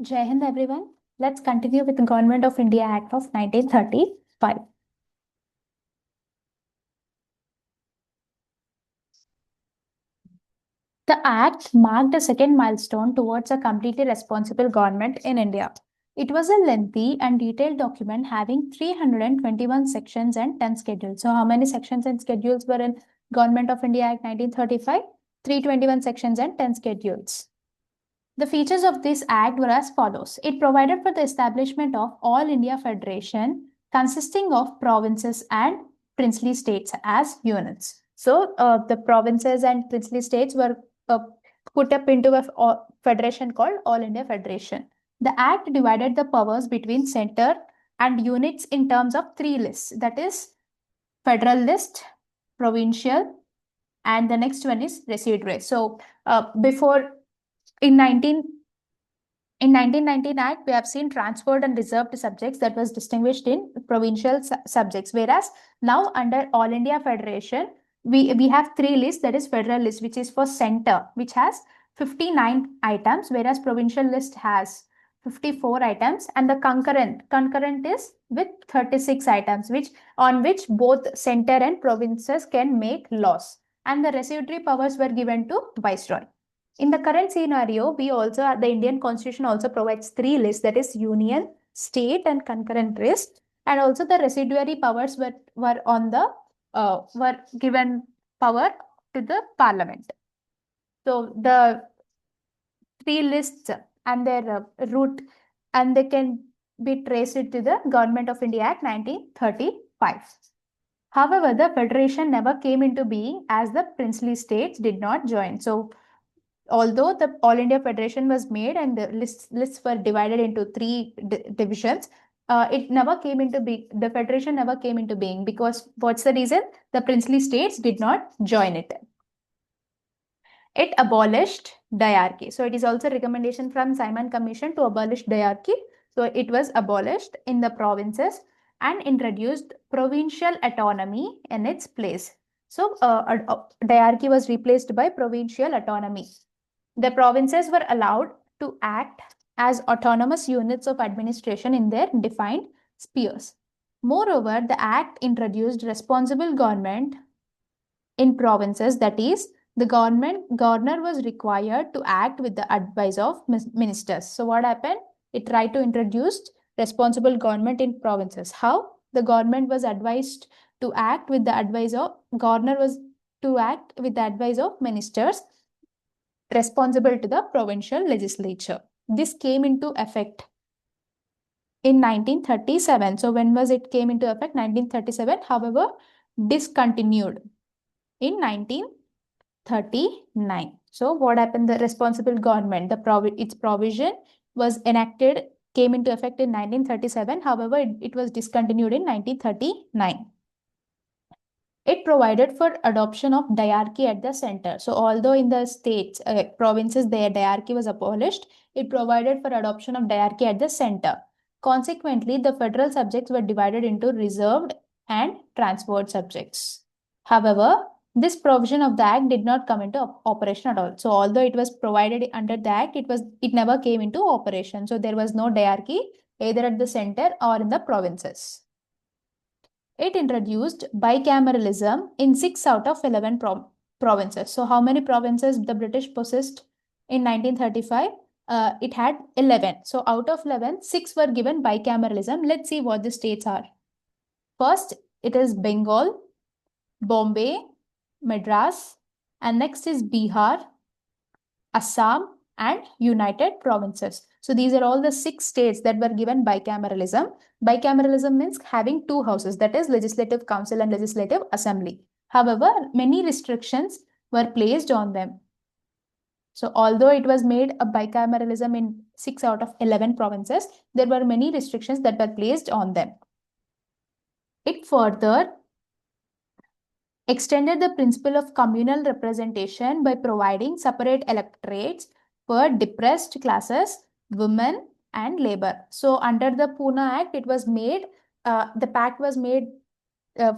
Jai Hind everyone. Let's continue with the Government of India Act of 1935. The Act marked a second milestone towards a completely responsible government in India. It was a lengthy and detailed document having 321 sections and 10 schedules. So, how many sections and schedules were in Government of India Act 1935? 321 sections and 10 schedules. The features of this act were as follows. It provided for the establishment of All India Federation consisting of provinces and princely states as units. So the provinces and princely states were put up into a federation called All India Federation. The act divided the powers between center and units in terms of three lists, that is federal list, provincial, and the next one is residuary. So before in 1919 Act, we have seen transferred and reserved subjects that was distinguished in provincial subjects. Whereas now under All India Federation, we have three lists, that is federal list, which is for center, which has 59 items, whereas provincial list has 54 items, and the concurrent is with 36 items, on which both center and provinces can make laws. And the residuary powers were given to Viceroy. In the current scenario, the Indian Constitution also provides three lists, that is union, state, and concurrent list, and also the residuary powers were given power to the Parliament. So the three lists and their root, and they can be traced to the Government of India Act 1935. However, the federation never came into being as the princely states did not join. So although the All India Federation was made and the lists were divided into three divisions, it never came into being. The federation never came into being because what's the reason? The princely states did not join it. It abolished diarchy. So it is also a recommendation from Simon Commission to abolish diarchy. So it was abolished in the provinces and introduced provincial autonomy in its place. So diarchy was replaced by provincial autonomy. The provinces were allowed to act as autonomous units of administration in their defined spheres. Moreover, the Act introduced responsible government in provinces, that is, the governor was required to act with the advice of ministers. So what happened? It tried to introduce responsible government in provinces. How? The government was advised to act with the advice of governor was to act with the advice of ministers responsible to the provincial legislature. This came into effect in 1937. So when was it came into effect? 1937. However, discontinued in 1939. So what happened? The responsible government, its provision was enacted, came into effect in 1937. However, it was discontinued in 1939. It provided for adoption of diarchy at the center. So although in the states, provinces, their diarchy was abolished, it provided for adoption of diarchy at the center. Consequently, the federal subjects were divided into reserved and transferred subjects. However, this provision of the Act did not come into operation at all. So although it was provided under the Act, it never came into operation. So there was no diarchy either at the center or in the provinces. It introduced bicameralism in 6 out of 11 provinces. So how many provinces the British possessed in 1935? It had 11. So out of 11, 6 were given bicameralism. Let's see what the states are. First, it is Bengal, Bombay, Madras, and next is Bihar, Assam, and United Provinces. So these are all the 6 states that were given bicameralism. Bicameralism means having 2 houses, that is Legislative Council and Legislative Assembly. However, many restrictions were placed on them. So although it was made a bicameralism in 6 out of 11 provinces, there were many restrictions that were placed on them. It further extended the principle of communal representation by providing separate electorates for depressed classes, women, and labor. So under the Pune Act, it was made, the pact was made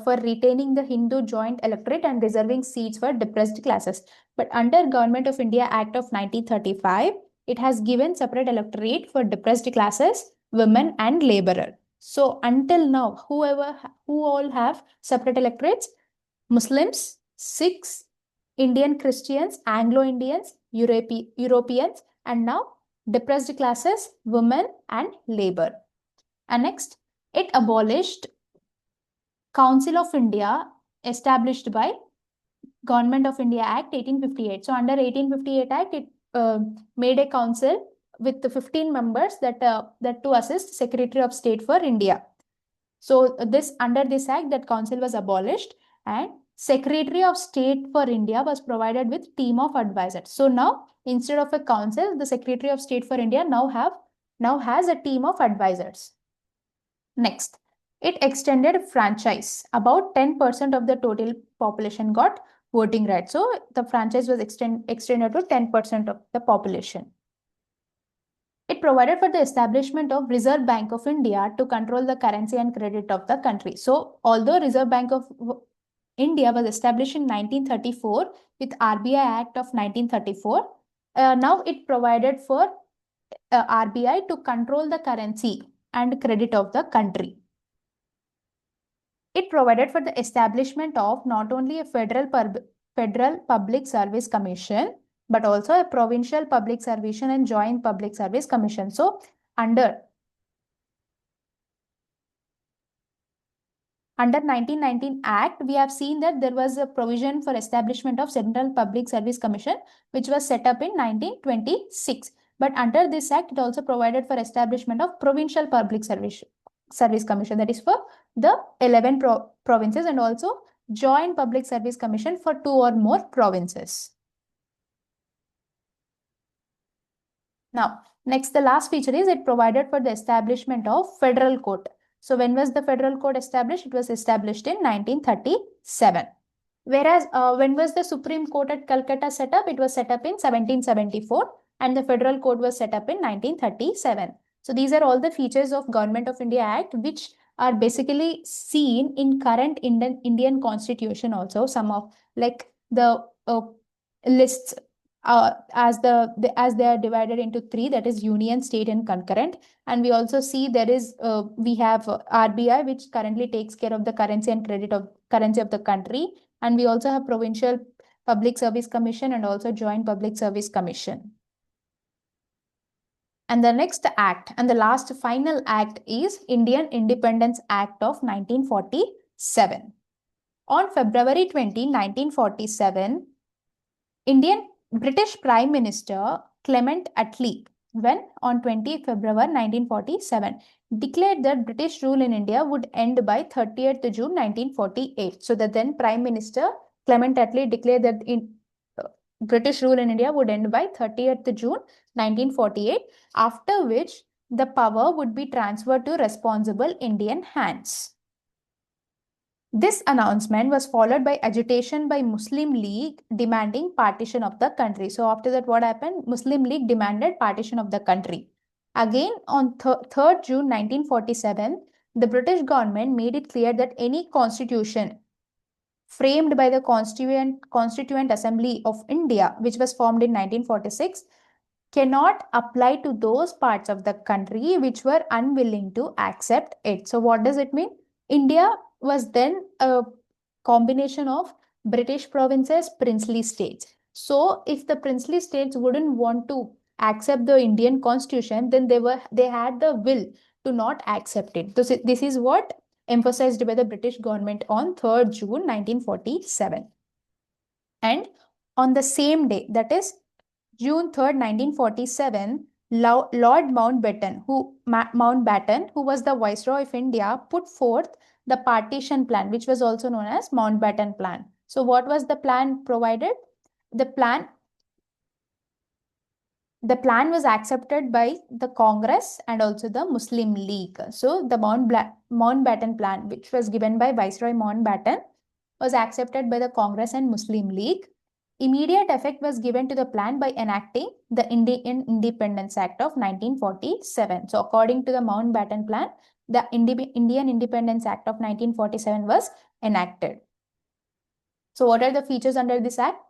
for retaining the Hindu joint electorate and reserving seats for depressed classes. But under Government of India Act of 1935, it has given separate electorate for depressed classes, women, and laborer. So until now, who all have separate electorates? Muslims, Sikhs, Indian Christians, Anglo-Indians, Europeans, and now depressed classes, women, and labor. And next, it abolished Council of India established by Government of India Act 1858. So under 1858 Act, it made a council with the 15 members that to assist Secretary of State for India. So under this act, that council was abolished, and Secretary of State for India was provided with team of advisors. So now instead of a council, the Secretary of State for India now has a team of advisors. Next, it extended franchise. About 10% of the total population got voting rights. So the franchise was extended to 10% of the population. It provided for the establishment of Reserve Bank of India to control the currency and credit of the country. So although Reserve Bank of India was established in 1934 with RBI Act of 1934, now it provided for RBI to control the currency and credit of the country. It provided for the establishment of not only a federal public service commission, but also a provincial public service and joint public service commission. So under 1919 Act, we have seen that there was a provision for establishment of Central Public Service Commission, which was set up in 1926. But under this act, it also provided for establishment of Provincial Public Service Commission, that is for the 11 provinces, and also Joint Public Service Commission for 2 or more provinces. Now, next, the last feature is it provided for the establishment of Federal Court. So when was the Federal Court established? It was established in 1937. Whereas when was the Supreme Court at Calcutta set up? It was set up in 1774, and the Federal Court was set up in 1937. So these are all the features of Government of India Act, which are basically seen in current Indian Constitution also. Some of like the lists as they are divided into 3, that is union, state, and concurrent. And we also see there is we have RBI, which currently takes care of the currency and credit of currency of the country, and we also have Provincial Public Service Commission and also Joint Public Service Commission. And the next act and the last final act is Indian Independence Act of 1947. On February 20, 1947, British Prime Minister Clement Attlee, when on 20 February 1947, declared that British rule in India would end by 30th June 1948. So the then Prime Minister Clement Attlee declared that British rule in India would end by 30th June 1948, after which the power would be transferred to responsible Indian hands. This announcement was followed by agitation by Muslim League demanding partition of the country. So after that, what happened? Muslim League demanded partition of the country. Again, on 3rd June 1947, the British government made it clear that any constitution framed by the Constituent Assembly of India, which was formed in 1946, cannot apply to those parts of the country which were unwilling to accept it. So what does it mean? India was then a combination of British provinces, princely states. So if the princely states wouldn't want to accept the Indian constitution, then they had the will to not accept it. So this is what emphasized by the British government on 3rd June 1947. And on the same day, that is June 3rd, 1947, Lord Mountbatten, who was the Viceroy of India, put forth the partition plan, which was also known as Mountbatten Plan. So what was the plan provided? The plan was accepted by the Congress and also the Muslim League. So the Mountbatten Plan, which was given by Viceroy Mountbatten, was accepted by the Congress and Muslim League. Immediate effect was given to the plan by enacting the Indian Independence Act of 1947. So according to the Mountbatten Plan, the Indian Independence Act of 1947 was enacted. So what are the features under this act?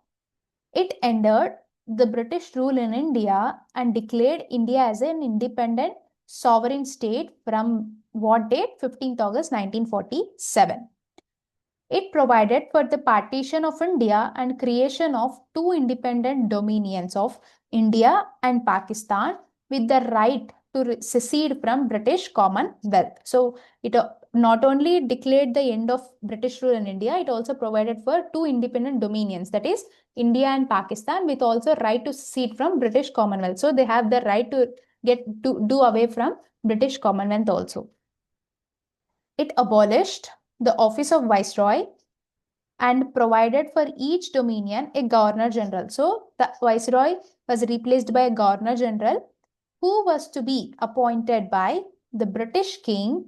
It ended the British rule in India and declared India as an independent sovereign state from what date? 15th August 1947. It provided for the partition of India and creation of two independent dominions of India and Pakistan with the right to secede from British Commonwealth. So it not only declared the end of British rule in India, it also provided for two independent dominions, that is India and Pakistan, with also right to secede from British Commonwealth. So they have the right to do away from British Commonwealth also. It abolished the office of Viceroy and provided for each dominion a governor general. So the viceroy was replaced by a governor general who was to be appointed by the British king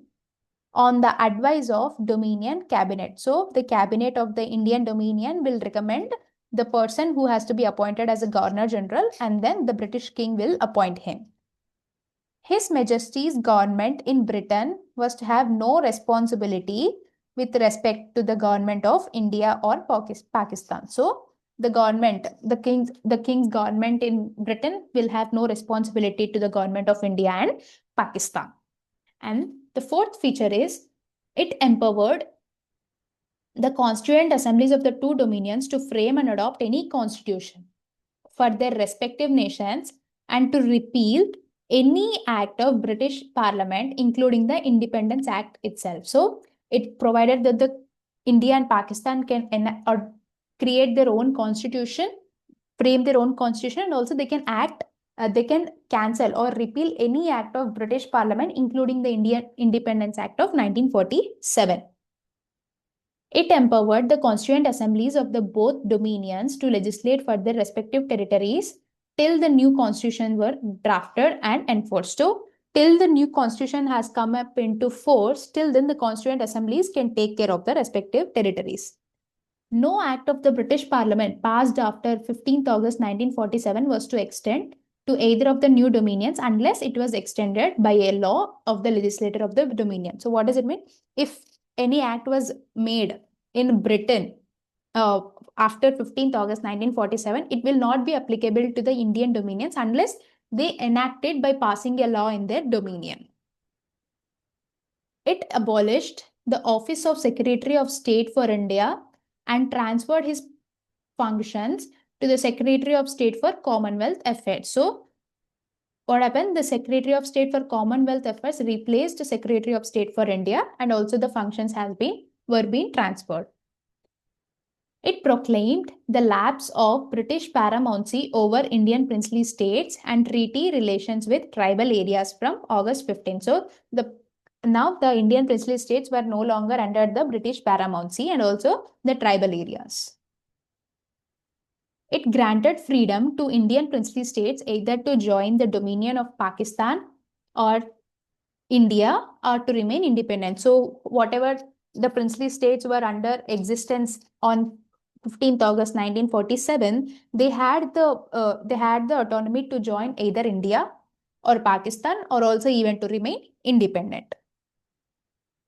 on the advice of Dominion cabinet. So the cabinet of the Indian Dominion will recommend the person who has to be appointed as a governor general, and then the British king will appoint him. His Majesty's government in Britain was to have no responsibility with respect to the government of India or Pakistan. So the government, the king's government in Britain will have no responsibility to the government of India and Pakistan. And the fourth feature is it empowered the constituent assemblies of the two dominions to frame and adopt any constitution for their respective nations and to repeal any act of British Parliament, including the Independence Act itself. So it provided that the India and Pakistan can create their own constitution, frame their own constitution, and also they can they can cancel or repeal any act of British Parliament, including the Indian Independence Act of 1947. It empowered the constituent assemblies of the both dominions to legislate for their respective territories till the new constitution were drafted and enforced. So, till the new constitution has come up into force, till then the constituent assemblies can take care of the respective territories. No act of the British Parliament passed after 15th August 1947 was to extend to either of the new dominions unless it was extended by a law of the legislator of the dominion. So what does it mean? If any act was made in Britain after 15th August 1947, it will not be applicable to the Indian dominions unless they enact it by passing a law in their dominion. It abolished the office of Secretary of State for India and transferred his functions to the Secretary of State for Commonwealth Affairs. So, what happened? The Secretary of State for Commonwealth Affairs replaced the Secretary of State for India, and also the functions were being transferred. It proclaimed the lapse of British paramountcy over Indian princely states and treaty relations with tribal areas from August 15. So, now the Indian princely states were no longer under the British paramountcy and also the tribal areas. It granted freedom to Indian princely states either to join the dominion of Pakistan or India or to remain independent. So whatever the princely states were under existence on 15th August 1947, they had the autonomy to join either India or Pakistan or also even to remain independent.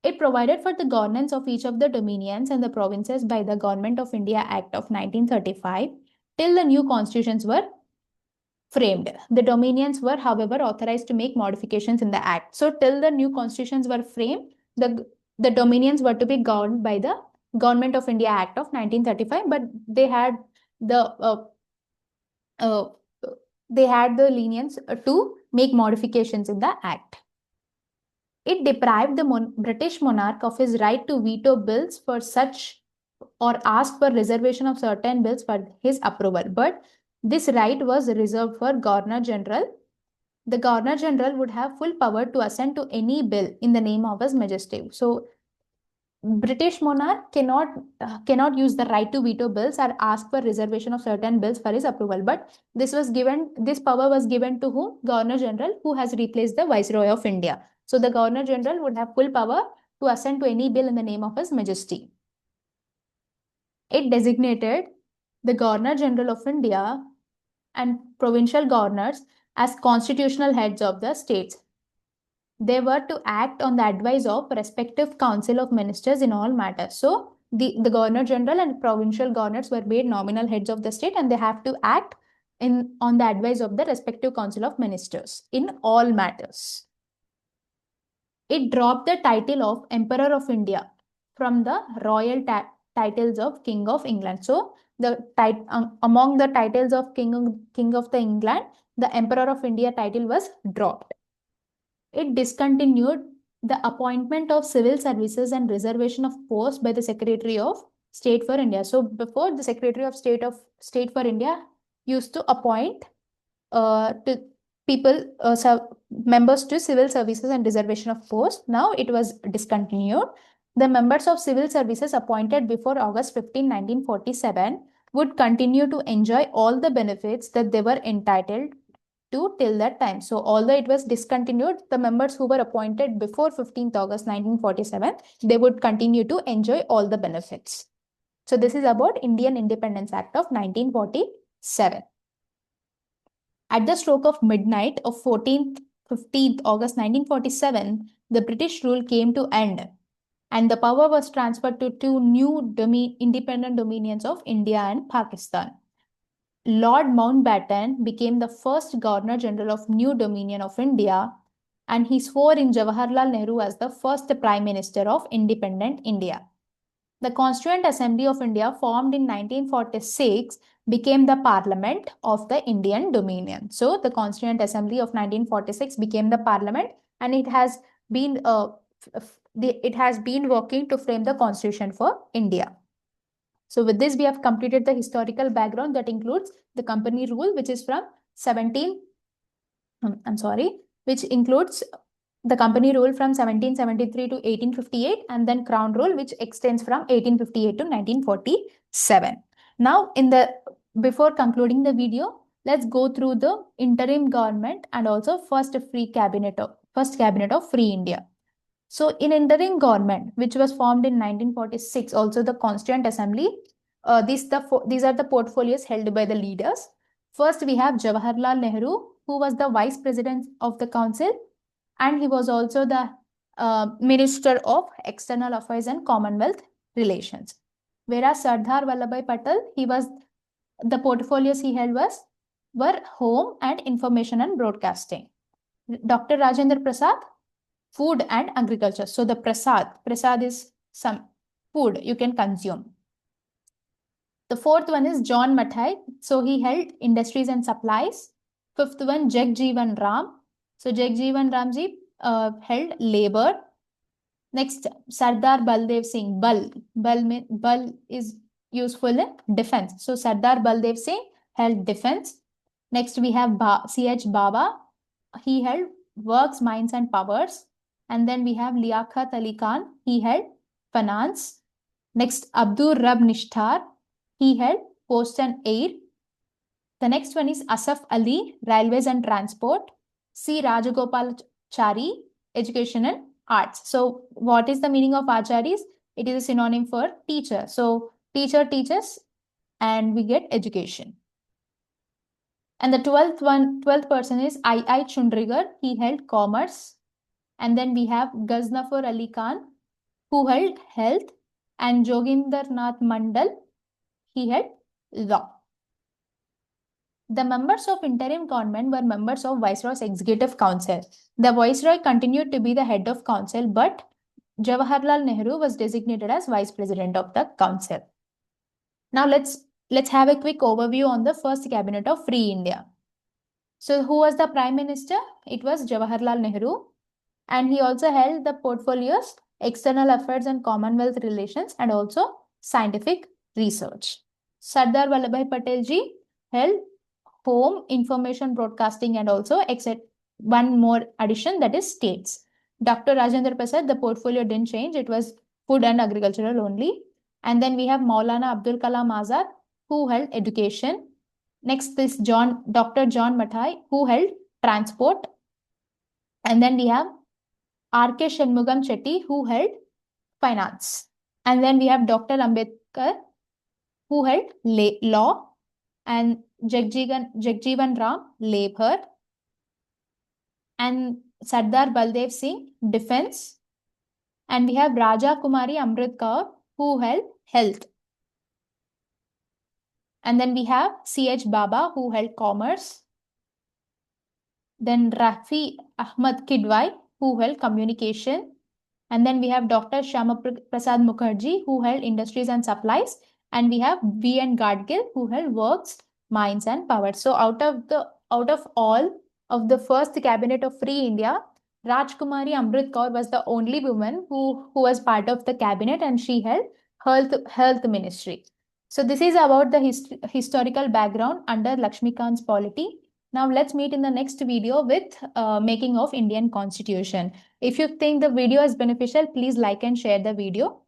It provided for the governance of each of the dominions and the provinces by the Government of India Act of 1935 till the new constitutions were framed. The dominions were, however, authorized to make modifications in the Act. So, till the new constitutions were framed, the dominions were to be governed by the Government of India Act of 1935, but they had the lenience to make modifications in the Act. It deprived the British monarch of his right to veto bills for such or ask for reservation of certain bills for his approval. But this right was reserved for Governor General. The Governor General would have full power to assent to any bill in the name of His Majesty. So, British monarch cannot use the right to veto bills or ask for reservation of certain bills for his approval. But this power was given to whom? Governor General, who has replaced the Viceroy of India. So the Governor General would have full power to assent to any bill in the name of His Majesty. It designated the Governor General of India and provincial governors as constitutional heads of the states. They were to act on the advice of respective council of ministers in all matters. So the Governor General and provincial governors were made nominal heads of the state and they have to act on the advice of the respective council of ministers in all matters. It dropped the title of Emperor of India from the royal titles of King of England. So among the titles of King of the England, the Emperor of India title was dropped. It discontinued the appointment of civil services and reservation of posts by the Secretary of State for India. So before, the Secretary of State for India used to appoint to people, members to civil services and reservation of posts. Now it was discontinued. The members of civil services appointed before August 15, 1947 would continue to enjoy all the benefits that they were entitled to till that time. So although it was discontinued, the members who were appointed before 15th August 1947, they would continue to enjoy all the benefits. So this is about Indian Independence Act of 1947. At the stroke of midnight of 15th August 1947, the British rule came to end and the power was transferred to two new independent dominions of India and Pakistan. Lord Mountbatten became the first Governor General of New Dominion of India, and he swore in Jawaharlal Nehru as the first Prime Minister of independent India. The Constituent Assembly of India, formed in 1946, became the Parliament of the Indian Dominion. So the Constituent Assembly of 1946 became the Parliament, and it has been working to frame the Constitution for India. So with this, we have completed the historical background that includes the company rule, which is from which includes the company rule from 1773 to 1858, and then crown rule, which extends from 1858 to 1947. Now, before concluding the video, let's go through the interim government and also first cabinet of Free India. So in interim government, which was formed in 1946, also the Constituent Assembly, these are the portfolios held by the leaders. First, we have Jawaharlal Nehru, who was the Vice President of the Council, and he was also the Minister of External Affairs and Commonwealth Relations. Whereas Sardar Vallabhbhai Patel, the portfolios he held were Home and Information and Broadcasting. Dr. Rajendra Prasad, Food and Agriculture. So the Prasad is some food you can consume. The fourth one is John Mathai. So he held Industries and Supplies. Fifth one, Jagjeevan Ram. So Jagjeevan Ramji held Labor. Next, Sardar Baldev Singh. Bal is useful in defense. So Sardar Baldev Singh held defense. Next, we have C.H. Baba. He held Works, Mines and Powers. And then we have Liaquat Ali Khan. He held Finance. Next, Abdur Rab Nishtar. He held Post and Air. The next one is Asaf Ali, Railways and Transport. C. Rajagopalachari, Education and Arts. So what is the meaning of Acharyas? It is a synonym for teacher. So teacher teaches and we get education. And the 12th person is I. Chundrigar. He held Commerce. And then we have Ghaznafar Ali Khan, who held Health, and Joginder Nath Mandal, he held Law. The members of interim government were members of Viceroy's Executive Council. The Viceroy continued to be the head of council, but Jawaharlal Nehru was designated as Vice President of the Council. Now let's have a quick overview on the first cabinet of Free India. So who was the Prime Minister? It was Jawaharlal Nehru. And he also held the portfolios External Affairs and Commonwealth Relations and also Scientific Research. Sardar Vallabhbhai Patel ji held Home, Information, Broadcasting and also one more addition, that is States. Dr. Rajendra Prasad, the portfolio didn't change. It was Food and Agricultural only. And then we have Maulana Abdul Kalam Azad, who held Education. Next is Dr. John Mathai, who held Transport. And then we have R.K. Shanmugam Chetty, who held Finance. And then we have Dr. Ambedkar, who held Law, and Jagjeevan Ram, Labor, and Sardar Baldev Singh, Defense. And we have Raja Kumari Amrit Kaur, who held Health. And then we have C.H. Baba, who held commerce. Then Rafi Ahmad Kidwai, who held communication. And then we have Dr. Shyama Prasad Mukherjee, who held industries and supplies. And we have V.N. Gadgil, who held works, mines, and power. So out of all of the first cabinet of Free India, Rajkumari Amrit Kaur was the only woman who was part of the cabinet, and she held health ministry. So this is about the historical background under Lakshmikant's polity. Now let's meet in the next video with making of Indian Constitution. If you think the video is beneficial, please like and share the video.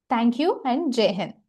Thank you and Jai Hind.